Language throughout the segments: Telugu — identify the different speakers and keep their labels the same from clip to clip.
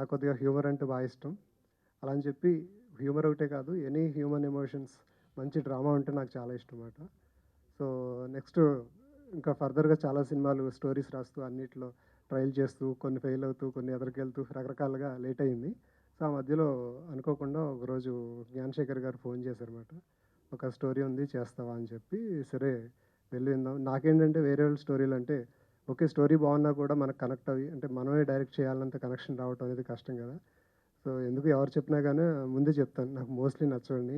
Speaker 1: నాకు కొద్దిగా హ్యూమర్ అంటే బాగా ఇష్టం. అలా అని చెప్పి హ్యూమర్ ఒకటే కాదు, ఎనీ హ్యూమన్ ఎమోషన్స్ మంచి డ్రామా ఉంటే నాకు చాలా ఇష్టం మాట. సో, నెక్స్ట్ ఇంకా ఫర్దర్‌గా చాలా సినిమాలు స్టోరీస్ రాస్తూ అన్నిట్లో ట్రైల్ చేస్తూ, కొన్ని ఫెయిల్ అవుతూ, కొన్ని ఎదరికెళ్తూ రకరకాలుగా లేట్ అయింది. సో, ఆ మధ్యలో అనుకోకుండా ఒకరోజు జ్ఞానశేఖర్ గారు ఫోన్ చేశారన్నమాట. "ఒక స్టోరీ ఉంది చేస్తావా?" అని చెప్పి, సరే వెళ్లి విందాం. నాకేంటంటే వేరే వాళ్ళ స్టోరీలంటే ఓకే. స్టోరీ బాగున్నా కూడా మనకు కనెక్ట్ అవ్వి అంటే మనమే డైరెక్ట్ చేయాలన్నంత కనెక్షన్ రావటం అనేది కష్టం కదా! సో, ఎందుకు ఎవరు చెప్పినా గాని ముందే చెప్తాను. నాకు మోస్ట్‌లీ నచ్చవండి.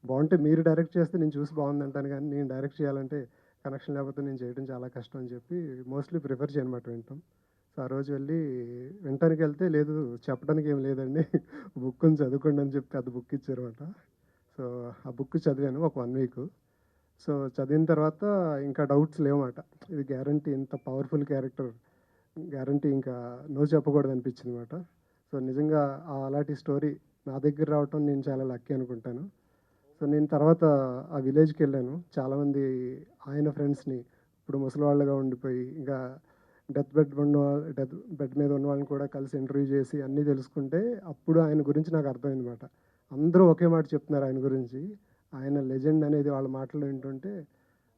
Speaker 1: బావుంటే మీరు డైరెక్ట్ చేస్తే నేను చూసి బావుందంటాను గానీ, నేను డైరెక్ట్ చేయాలంటే కనెక్షన్ లేకపోతే నేను చేయడం చాలా కష్టం అని చెప్పి మోస్ట్‌లీ ప్రిఫర్ చేయనమాట వినటం. సో, ఆ రోజు వెళ్ళి వినటానికెళ్తే లేదు చెప్పడానికి ఏమి లేదండి. బుక్‌ని చదువుకోండి అని చెప్పి పెద్ద బుక్ ఇచ్చారన్నమాట. సో, ఆ బుక్ చదివాను ఒక 1 వీకు. సో, చదివిన తర్వాత ఇంకా డౌట్స్ లేవన్నమాట. ఇది గ్యారంటీ ఇంత పవర్‌ఫుల్ క్యారెక్టర్ గ్యారంటీ ఇంకా నో చెప్పకూడదనిపించిందన్నమాట. సో, నిజంగా అలాంటి స్టోరీ నా దగ్గర రావటం నేను చాలా లక్కీ అనుకుంటాను. సో, నేను తర్వాత ఆ విలేజ్‌కెళ్ళాను. చాలామంది ఆయన ఫ్రెండ్స్‌ని ఇప్పుడు ముసలివాళ్ళుగా ఉండిపోయి, ఇంకా డెత్ బెడ్ మీద ఉన్న వాళ్ళని కూడా కలిసి ఇంటర్వ్యూ చేసి అన్నీ తెలుసుకుంటే, అప్పుడు ఆయన గురించి నాకు అర్థమైందన్నమాట. అందరూ ఒకే మాట చెప్తున్నారు ఆయన గురించి. ఆయన లెజెండ్ అనేది వాళ్ళ మాటల్లో వింటుంటే,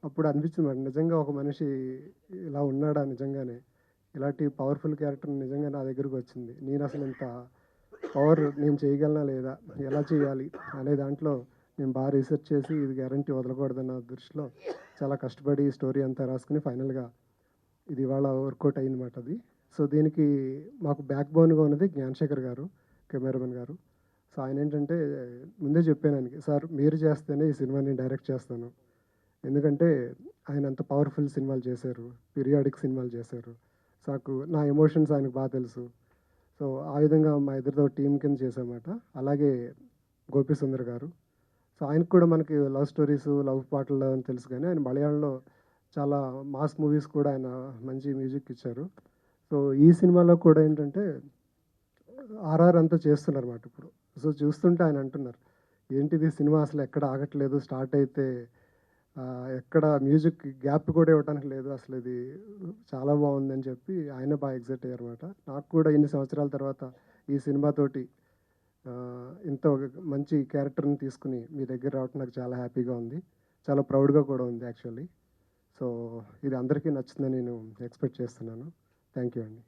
Speaker 1: అప్పుడు అనిపించిందన్నమాట. నిజంగా ఒక మనిషి ఇలా ఉన్నాడా నిజంగానే? ఇలాంటి పవర్‌ఫుల్ క్యారెక్టర్ నిజంగా నా దగ్గరకొచ్చింది. నేనసలు ఇంత పవర్ నేను చేయగలనా లేదా? ఎలా చేయాలి? అనే దాంట్లో నేను బాగా రీసెర్చ్ చేసి ఇది గ్యారంటీ వదలకూడదన్న దృష్టిలో చాలా కష్టపడి ఈ స్టోరీ అంతా రాసుకొని ఫైనల్‌గా ఇది ఇవాళ వర్కౌట్ అయిందన్నమాట అది. సో, దీనికి మాకు బ్యాక్ బోన్‌గా ఉన్నది జ్ఞానశేఖర్ గారు, కెమెరామన్ గారు. సో, ఆయనేంటంటే ముందే చెప్పాను ఆయనకి, "సార్ మీరు చేస్తేనే ఈ సినిమా నేను డైరెక్ట్ చేస్తాను." ఎందుకంటే ఆయన అంత పవర్‌ఫుల్ సినిమాలు చేశారు. పీరియాడిక్ సినిమాలు చేశారు. నాకు నా ఎమోషన్స్ ఆయనకు బాగా తెలుసు. సో, ఆ విధంగా మా ఇద్దరితో టీమ్ కింద చేశామన్నమాట. అలాగే గోపీసుందర్ గారు. సో, ఆయనకు కూడా మనకి లవ్ స్టోరీసు, లవ్ పాటలు అని తెలుసు గానీ, ఆయన మలయాళంలో చాలా మాస్ మూవీస్ కూడా ఆయన మంచి మ్యూజిక్ ఇచ్చారు. సో, ఈ సినిమాలో కూడా ఏంటంటే ఆర్ఆర్ అంతా చేస్తున్నారన్నమాట ఇప్పుడు. సో, చూస్తుంటే ఆయన అంటున్నారు, "ఏంటిది సినిమా అసలు ఎక్కడ ఆగట్లేదు. స్టార్ట్ అయితే ఎక్కడ మ్యూజిక్ గ్యాప్ కూడా ఇవ్వటానికి లేదు. అసలిది చాలా బావుందని" చెప్పి ఆయనే బాగా ఎక్సైట్ అయ్యారన్నమాట. నాకు కూడా ఇన్ని సంవత్సరాల తర్వాత ఈ సినిమాతోటి ఇంత ఒక మంచి క్యారెక్టర్‌ని తీసుకొని మీ దగ్గర రావటం నాకు చాలా హ్యాపీగా ఉంది. చాలా ప్రౌడ్‌గా కూడా ఉంది యాక్చువల్లీ. సో, ఇది అందరికీ నచ్చుతుందని నేను ఎక్స్‌పెక్ట్ చేస్తున్నాను. థ్యాంక్ యూ అండి.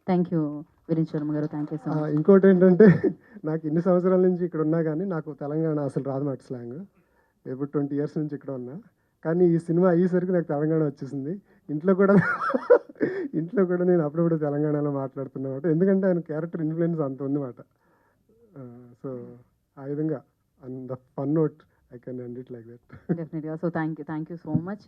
Speaker 2: థ్యాంక్ యూ వీరేంద్ర శర్మ గారు. Thank you so much.
Speaker 1: ఇంకోటేంటంటే నాకు ఇన్ని సంవత్సరాల నుంచి ఇక్కడ ఉన్నా గానీ, నాకు తెలంగాణ అసలు రాదు మాట స్లాంగు. ఎప్పుడు 20 ఇయర్స్ నుంచి ఇక్కడ ఉన్నా. కానీ ఈ సినిమా అయ్యేసరికి నాకు తెలంగాణ వచ్చేసింది. ఇంట్లో కూడా ఇంట్లో కూడా నేను అప్పుడప్పుడు తెలంగాణలో మాట్లాడుతున్నమాట. ఎందుకంటే ఆయన క్యారెక్టర్ ఇన్‌ఫ్లూయెన్స్ అంత ఉందన్నమాట. సో, ఆ విధంగా on the fun note I can end it like that.
Speaker 2: డెఫినెట్‌గా. So, thank you so much.